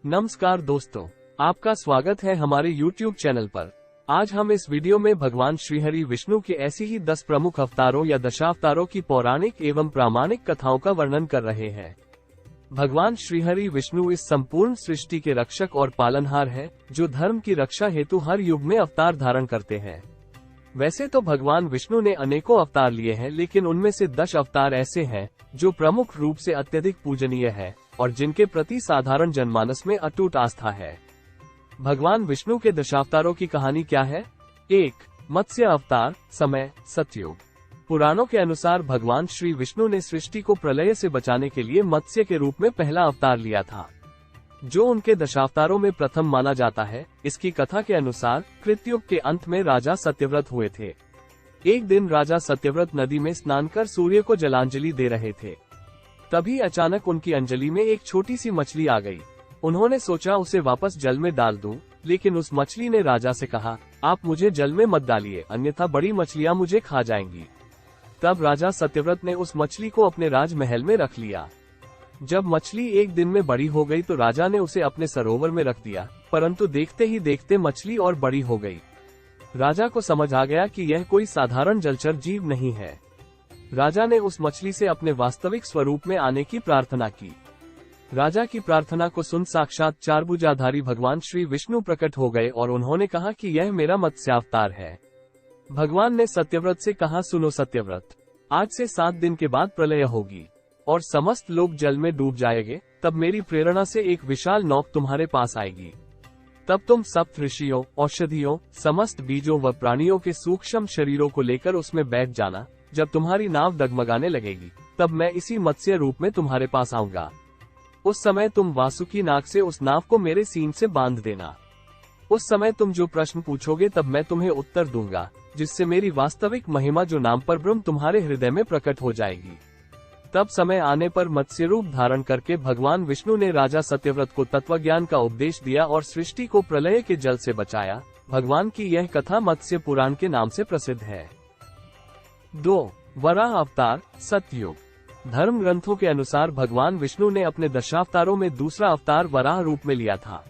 नमस्कार दोस्तों, आपका स्वागत है हमारे YouTube चैनल पर। आज हम इस वीडियो में भगवान श्रीहरि विष्णु के ऐसी ही 10 प्रमुख अवतारों या दशावतारों की पौराणिक एवं प्रामाणिक कथाओं का वर्णन कर रहे हैं। भगवान श्रीहरि विष्णु इस संपूर्ण सृष्टि के रक्षक और पालनहार है, जो धर्म की रक्षा हेतु हर युग में अवतार धारण करते हैं। वैसे तो भगवान विष्णु ने अनेकों अवतार लिए हैं, लेकिन उनमें से 10 अवतार ऐसे हैं जो प्रमुख रूप से अत्यधिक पूजनीय है और जिनके प्रति साधारण जनमानस में अटूट आस्था है। भगवान विष्णु के दशावतारों की कहानी क्या है? 1. मत्स्य अवतार, समय सतयुग। पुराणों के अनुसार भगवान श्री विष्णु ने सृष्टि को प्रलय से बचाने के लिए मत्स्य के रूप में पहला अवतार लिया था, जो उनके दशावतारों में प्रथम माना जाता है। इसकी कथा के अनुसार कृतयुग के अंत में राजा सत्यव्रत हुए थे। एक दिन राजा सत्यव्रत नदी में स्नान कर सूर्य को जलांजलि दे रहे थे। तभी अचानक उनकी अंजलि में एक छोटी सी मछली आ गई। उन्होंने सोचा उसे वापस जल में डाल दूं, लेकिन उस मछली ने राजा से कहा, आप मुझे जल में मत डालिए, अन्यथा बड़ी मछलियां मुझे खा जाएंगी। तब राजा सत्यव्रत ने उस मछली को अपने राजमहल में रख लिया। जब मछली एक दिन में बड़ी हो गई तो राजा ने उसे अपने सरोवर में रख दिया, परंतु देखते ही देखते मछली और बड़ी हो गई। राजा को समझ आ गया कि यह कोई साधारण जलचर जीव नहीं है। राजा ने उस मछली से अपने वास्तविक स्वरूप में आने की प्रार्थना की। राजा की प्रार्थना को सुन साक्षात चारभुजाधारी भगवान श्री विष्णु प्रकट हो गए और उन्होंने कहा कि यह मेरा मत्स्यावतार है। भगवान ने सत्यव्रत से कहा, सुनो सत्यव्रत, आज से 7 दिन के बाद प्रलय होगी और समस्त लोग जल में डूब जाएंगे। तब मेरी प्रेरणा से एक विशाल नौक तुम्हारे पास आएगी। तब तुम सप्त ऋषियों, औषधियों, समस्त बीजों व प्राणियों के सूक्ष्म शरीरों को लेकर उसमें बैठ जाना। जब तुम्हारी नाव डगमगाने लगेगी, तब मैं इसी मत्स्य रूप में तुम्हारे पास आऊंगा। उस समय तुम वासुकी नाग से उस नाव को मेरे सीन से बांध देना। उस समय तुम जो प्रश्न पूछोगे तब मैं तुम्हें उत्तर दूंगा, जिससे मेरी वास्तविक महिमा जो नाम पर ब्रह्म तुम्हारे हृदय में प्रकट हो जाएगी। तब समय आने पर मत्स्य रूप धारण करके भगवान विष्णु ने राजा सत्यव्रत को तत्वज्ञान का उपदेश दिया और सृष्टि को प्रलय के जल से बचाया। भगवान की यह कथा मत्स्य पुराण के नाम से प्रसिद्ध है। 2. वराह अवतार, सतयुग। धर्म ग्रंथों के अनुसार भगवान विष्णु ने अपने दशावतारों में दूसरा अवतार वराह रूप में लिया था।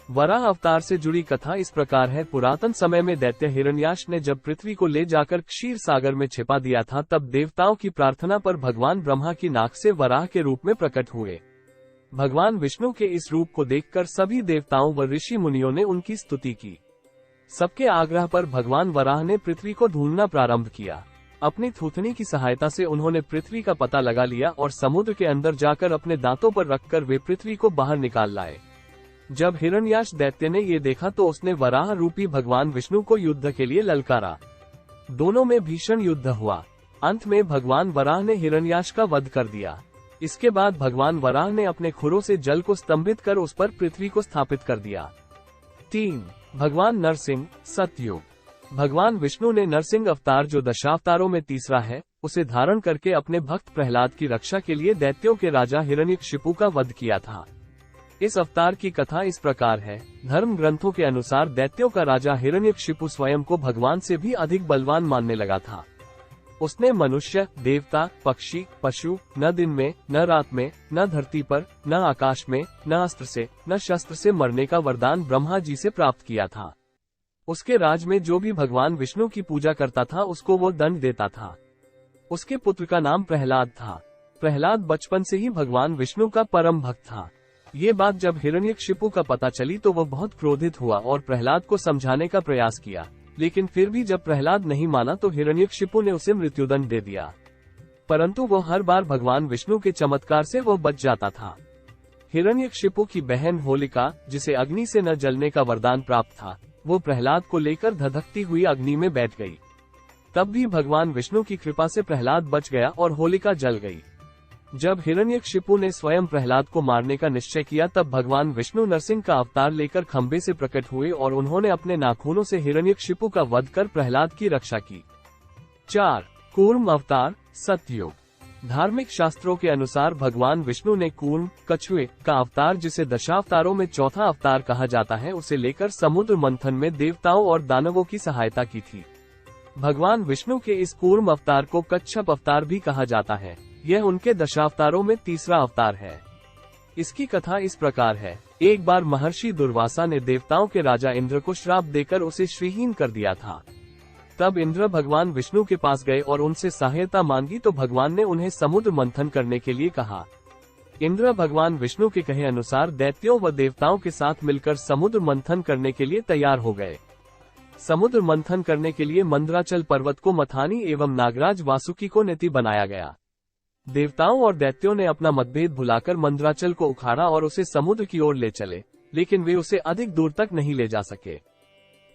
वराह अवतार से जुड़ी कथा इस प्रकार है। पुरातन समय में दैत्य हिरण्याक्ष ने जब पृथ्वी को ले जाकर क्षीर सागर में छिपा दिया था, तब देवताओं की प्रार्थना पर भगवान ब्रह्मा की नाक से वराह के रूप में प्रकट हुए। भगवान विष्णु के इस रूप को देखकर सभी देवताओं व ऋषि मुनियों ने उनकी स्तुति की। सबके आग्रह पर भगवान वराह ने पृथ्वी को ढूंढना प्रारंभ किया। अपनी थूथनी की सहायता से उन्होंने पृथ्वी का पता लगा लिया और समुद्र के अंदर जाकर अपने दांतों पर रखकर वे पृथ्वी को बाहर निकाल लाए। जब हिरण्याक्ष दैत्य ने ये देखा तो उसने वराह रूपी भगवान विष्णु को युद्ध के लिए ललकारा। दोनों में भीषण युद्ध हुआ। अंत में भगवान वराह ने हिरण्याक्ष का वध कर दिया। इसके बाद भगवान वराह ने अपने खुरों से जल को स्तंभित कर उस पर पृथ्वी को स्थापित कर दिया। 3. भगवान नरसिंह, सतयुग। भगवान विष्णु ने नरसिंह अवतार, जो दशावतारों में तीसरा है, उसे धारण करके अपने भक्त प्रहलाद की रक्षा के लिए दैत्यों के राजा हिरण्यकशिपु का वध किया था। इस अवतार की कथा इस प्रकार है। धर्म ग्रंथों के अनुसार दैत्यों का राजा हिरण्यकशिपु स्वयं को भगवान से भी अधिक बलवान मानने लगा था। उसने मनुष्य, देवता, पक्षी, पशु, न दिन में, न रात में, न धरती पर, न आकाश में, न अस्त्र से, न शस्त्र से मरने का वरदान ब्रह्मा जी से प्राप्त किया था। उसके राज में जो भी भगवान विष्णु की पूजा करता था, उसको वो दंड देता था। उसके पुत्र का नाम प्रहलाद था। प्रहलाद बचपन से ही भगवान विष्णु का परम भक्त था। ये बात जब हिरण्यकशिपु का पता चली तो वह बहुत क्रोधित हुआ और प्रहलाद को समझाने का प्रयास किया, लेकिन फिर भी जब प्रहलाद नहीं माना तो हिरण्यकशिपु ने उसे मृत्युदंड दे दिया। परंतु वो हर बार भगवान विष्णु के चमत्कार से वो बच जाता था। हिरण्यकशिपु की बहन होलिका, जिसे अग्नि से न जलने का वरदान प्राप्त था, वो प्रहलाद को लेकर धधकती हुई अग्नि में बैठ गई। तब भी भगवान विष्णु की कृपा से प्रहलाद बच गया और होलिका जल गई। जब हिरण्यकशिपु ने स्वयं प्रहलाद को मारने का निश्चय किया, तब भगवान विष्णु नरसिंह का अवतार लेकर खंबे से प्रकट हुए और उन्होंने अपने नाखूनों से हिरण्यकशिपु का वध कर प्रहलाद की रक्षा की। 4. कूर्म अवतार, सतयुग। धार्मिक शास्त्रों के अनुसार भगवान विष्णु ने कूर्म, कछुए का अवतार, जिसे दशावतारों में चौथा अवतार कहा जाता है, उसे लेकर समुद्र मंथन में देवताओं और दानवों की सहायता की थी। भगवान विष्णु के इस कूर्म अवतार को कच्छप अवतार भी कहा जाता है। यह उनके दशावतारों में तीसरा अवतार है। इसकी कथा इस प्रकार है। एक बार महर्षि दुर्वासा ने देवताओं के राजा इंद्र को श्राप देकर उसे श्रीहीन कर दिया था। तब इंद्र भगवान विष्णु के पास गए और उनसे सहायता मांगी तो भगवान ने उन्हें समुद्र मंथन करने के लिए कहा। इंद्र भगवान विष्णु के कहे अनुसार दैत्यों व देवताओं के साथ मिलकर समुद्र मंथन करने के लिए तैयार हो गए। समुद्र मंथन करने के लिए मंदराचल पर्वत को मथानी एवं नागराज वासुकी को नेति बनाया गया। देवताओं और दैत्यों ने अपना मतभेद भुलाकर मंदराचल को उखाड़ा और उसे समुद्र की ओर ले चले, लेकिन वे उसे अधिक दूर तक नहीं ले जा सके।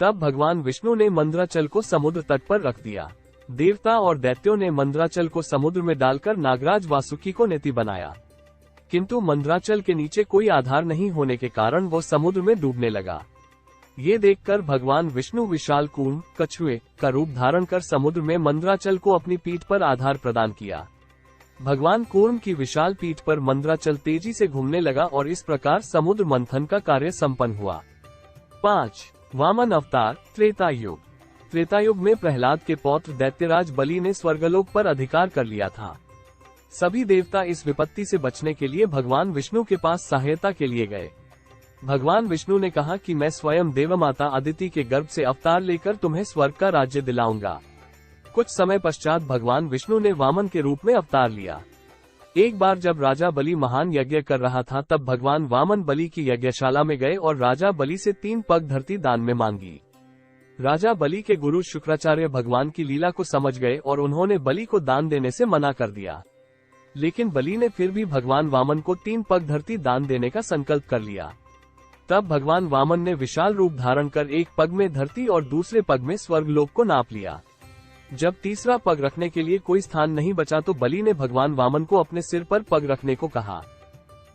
तब भगवान विष्णु ने मंदराचल को समुद्र तट पर रख दिया। देवता और दैत्यों ने मंदराचल को समुद्र में डालकर नागराज वासुकी को नेति बनाया, किंतु मंदराचल के नीचे कोई आधार नहीं होने के कारण वो समुद्र में डूबने लगा। ये देखकर भगवान विष्णु विशाल कूर्म कछुए का रूप धारण कर समुद्र में मंदराचल को अपनी पीठ पर आधार प्रदान किया। भगवान कूर्म की विशाल पीठ पर मंदराचल तेजी से घूमने लगा और इस प्रकार समुद्र मंथन का कार्य संपन्न हुआ। 5. वामन अवतार, त्रेता युग। त्रेता युग में प्रहलाद के पौत्र दैत्यराज बलि ने स्वर्गलोक पर अधिकार कर लिया था। सभी देवता इस विपत्ति से बचने के लिए भगवान विष्णु के पास सहायता के लिए गए। भगवान विष्णु ने कहा कि मैं स्वयं देवमाता अदिति के गर्भ से अवतार लेकर तुम्हें स्वर्ग का राज्य दिलाऊंगा। कुछ समय पश्चात भगवान विष्णु ने वामन के रूप में अवतार लिया। एक बार जब राजा बलि महान यज्ञ कर रहा था तब भगवान वामन बलि की यज्ञशाला में गए और राजा बलि से 3 पग धरती दान में मांगी। राजा बलि के गुरु शुक्राचार्य भगवान की लीला को समझ गए और उन्होंने बलि को दान देने से मना कर दिया, लेकिन बलि ने फिर भी भगवान वामन को 3 पग धरती दान देने का संकल्प कर लिया। तब भगवान वामन ने विशाल रूप धारण कर एक पग में धरती और दूसरे पग में स्वर्गलोक को नाप लिया। जब तीसरा पग रखने के लिए कोई स्थान नहीं बचा तो बलि ने भगवान वामन को अपने सिर पर पग रखने को कहा।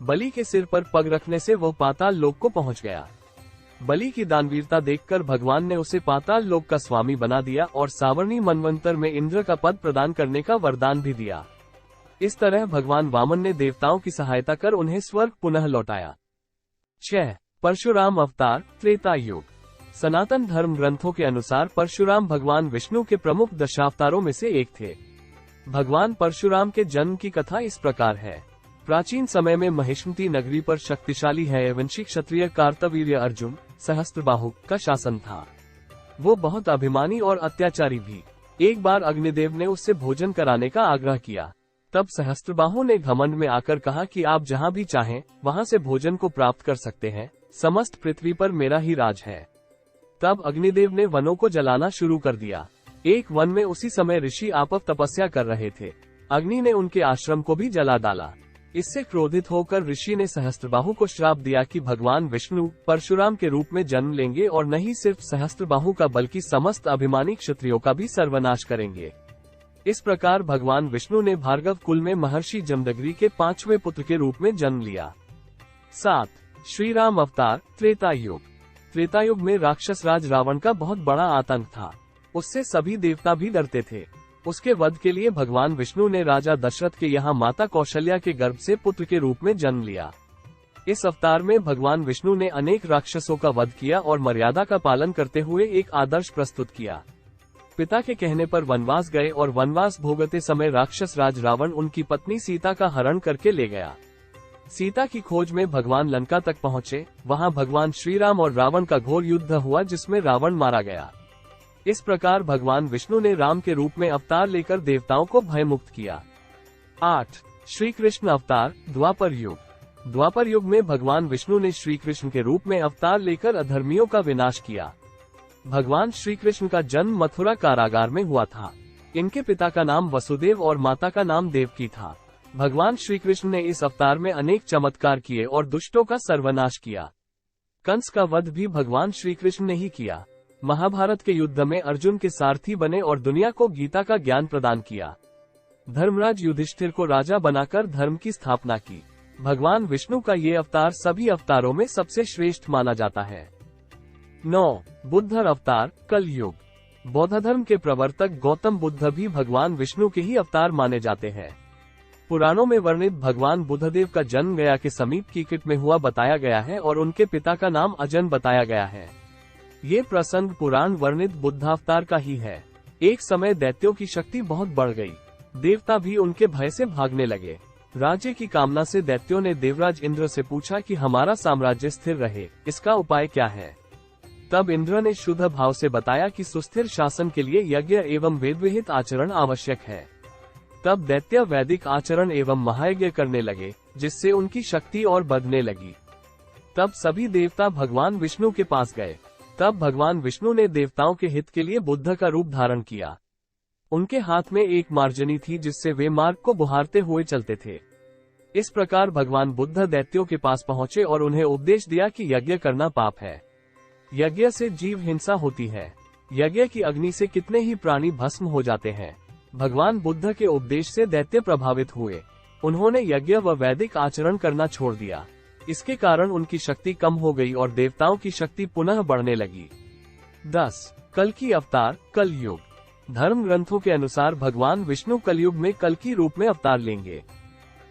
बलि के सिर पर पग रखने से वह पाताल लोक को पहुंच गया। बलि की दानवीरता देखकर भगवान ने उसे पाताल लोक का स्वामी बना दिया और सावर्णी मनवंतर में इंद्र का पद प्रदान करने का वरदान भी दिया। इस तरह भगवान वामन ने देवताओं की सहायता कर उन्हें स्वर्ग पुनः लौटाया। 6. परशुराम अवतार, त्रेता युग। सनातन धर्म ग्रंथों के अनुसार परशुराम भगवान विष्णु के प्रमुख दशावतारों में से एक थे। भगवान परशुराम के जन्म की कथा इस प्रकार है। प्राचीन समय में महिष्मती नगरी पर शक्तिशाली हयवंशी क्षत्रिय कार्तवीर्य अर्जुन सहस्त्रबाहु का शासन था। वो बहुत अभिमानी और अत्याचारी भी। एक बार अग्निदेव ने उससे भोजन कराने का आग्रह किया। तब सहस्त्रबाहु ने घमंड में आकर कहा कि आप जहाँ भी चाहें वहाँ से भोजन को प्राप्त कर सकते हैं, समस्त पृथ्वी पर मेरा ही राज है। तब अग्निदेव ने वनों को जलाना शुरू कर दिया। एक वन में उसी समय ऋषि आपस तपस्या कर रहे थे। अग्नि ने उनके आश्रम को भी जला डाला। इससे क्रोधित होकर ऋषि ने सहस्त्रबाहु को श्राप दिया कि भगवान विष्णु परशुराम के रूप में जन्म लेंगे और न ही सिर्फ सहस्त्रबाहु का बल्कि समस्त अभिमानी क्षत्रियों का भी सर्वनाश करेंगे। इस प्रकार भगवान विष्णु ने भार्गव कुल में महर्षि जमदग्नि के 5वें पुत्र के रूप में जन्म लिया। 7. श्री राम अवतार, त्रेता युग। त्रेता युग में राक्षस राज रावण का बहुत बड़ा आतंक था। उससे सभी देवता भी डरते थे। उसके वध के लिए भगवान विष्णु ने राजा दशरथ के यहाँ माता कौशल्या के गर्भ से पुत्र के रूप में जन्म लिया। इस अवतार में भगवान विष्णु ने अनेक राक्षसों का वध किया और मर्यादा का पालन करते हुए एक आदर्श प्रस्तुत किया। पिता के कहने पर वनवास गए और वनवास भोगते समय राक्षस राज रावण उनकी पत्नी सीता का हरण करके ले गया। सीता की खोज में भगवान लंका तक पहुँचे। वहाँ भगवान श्री राम और रावण का घोर युद्ध हुआ जिसमें रावण मारा गया। इस प्रकार भगवान विष्णु ने राम के रूप में अवतार लेकर देवताओं को भयमुक्त किया। 8. श्री कृष्ण अवतार, द्वापर युग। द्वापर युग में भगवान विष्णु ने श्री कृष्ण के रूप में अवतार लेकर अधर्मियों का विनाश किया। भगवान श्री कृष्ण का जन्म मथुरा कारागार में हुआ था। इनके पिता का नाम वसुदेव और माता का नाम देवकी था। भगवान श्री कृष्ण ने इस अवतार में अनेक चमत्कार किए और दुष्टों का सर्वनाश किया। कंस का वध भी भगवान श्री कृष्ण ने ही किया। महाभारत के युद्ध में अर्जुन के सारथी बने और दुनिया को गीता का ज्ञान प्रदान किया। धर्मराज युधिष्ठिर को राजा बनाकर धर्म की स्थापना की। भगवान विष्णु का ये अवतार सभी अवतारों में सबसे श्रेष्ठ माना जाता है। 9. बुद्ध अवतार, कलयुग। बौद्ध धर्म के प्रवर्तक गौतम बुद्ध भी भगवान विष्णु के ही अवतार माने जाते हैं। पुराणों में वर्णित भगवान बुद्धदेव का जन्म गया के समीप कीकिट में हुआ बताया गया है और उनके पिता का नाम अजन बताया गया है। ये प्रसंग पुराण वर्णित बुद्धावतार का ही है। एक समय दैत्यों की शक्ति बहुत बढ़ गई। देवता भी उनके भय से भागने लगे। राज्य की कामना से दैत्यों ने देवराज इंद्र से पूछा कि हमारा साम्राज्य स्थिर रहे, इसका उपाय क्या है। तब इंद्र ने शुद्ध भाव से बताया कि सुस्थिर शासन के लिए यज्ञ एवं वेदविहित आचरण आवश्यक है। तब दैत्य वैदिक आचरण एवं महायज्ञ करने लगे, जिससे उनकी शक्ति और बढ़ने लगी। तब सभी देवता भगवान विष्णु के पास गए। तब भगवान विष्णु ने देवताओं के हित के लिए बुद्ध का रूप धारण किया। उनके हाथ में एक मार्जनी थी, जिससे वे मार्ग को बुहारते हुए चलते थे। इस प्रकार भगवान बुद्ध दैत्यों के पास पहुंचे और उन्हें उपदेश दिया कि यज्ञ करना पाप है। यज्ञ से जीव हिंसा होती है। यज्ञ की अग्नि से कितने ही प्राणी भस्म हो जाते हैं। भगवान बुद्ध के उपदेश से दैत्य प्रभावित हुए। उन्होंने यज्ञ व वैदिक आचरण करना छोड़ दिया। इसके कारण उनकी शक्ति कम हो गई और देवताओं की शक्ति पुनः बढ़ने लगी। 10. कल्कि अवतार, कलयुग। धर्म ग्रंथों के अनुसार भगवान विष्णु कलयुग में कल्कि रूप में अवतार लेंगे।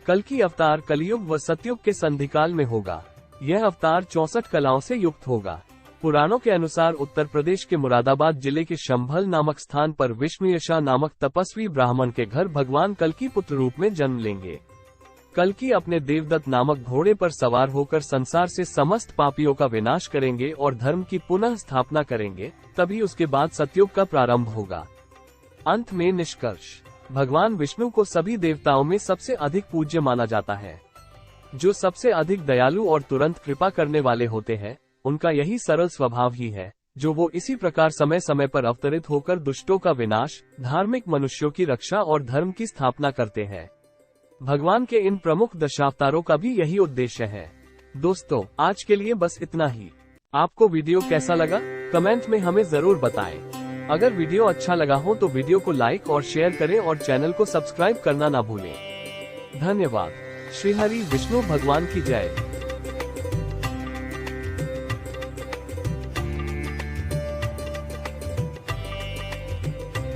कल्कि अवतार कलयुग व सतयुग के संधिकाल में होगा। यह अवतार 64 कलाओं से युक्त होगा। पुराणों के अनुसार उत्तर प्रदेश के मुरादाबाद जिले के शंभल नामक स्थान पर विष्णुयशा नामक तपस्वी ब्राह्मण के घर भगवान कल्कि पुत्र रूप में जन्म लेंगे। कल्कि अपने देवदत्त नामक घोड़े पर सवार होकर संसार से समस्त पापियों का विनाश करेंगे और धर्म की पुनः स्थापना करेंगे। तभी उसके बाद सतयुग का प्रारंभ होगा। अंत में निष्कर्ष, भगवान विष्णु को सभी देवताओं में सबसे अधिक पूज्य माना जाता है। जो सबसे अधिक दयालु और तुरंत कृपा करने वाले होते हैं, उनका यही सरल स्वभाव ही है, जो वो इसी प्रकार समय समय पर अवतरित होकर दुष्टों का विनाश, धार्मिक मनुष्यों की रक्षा और धर्म की स्थापना करते हैं। भगवान के इन प्रमुख दशावतारों का भी यही उद्देश्य है। दोस्तों, आज के लिए बस इतना ही। आपको वीडियो कैसा लगा, कमेंट में हमें जरूर बताएं। अगर वीडियो अच्छा लगा हो तो वीडियो को लाइक और शेयर करें और चैनल को सब्सक्राइब करना ना भूलें। धन्यवाद। श्री हरि विष्णु भगवान की जय।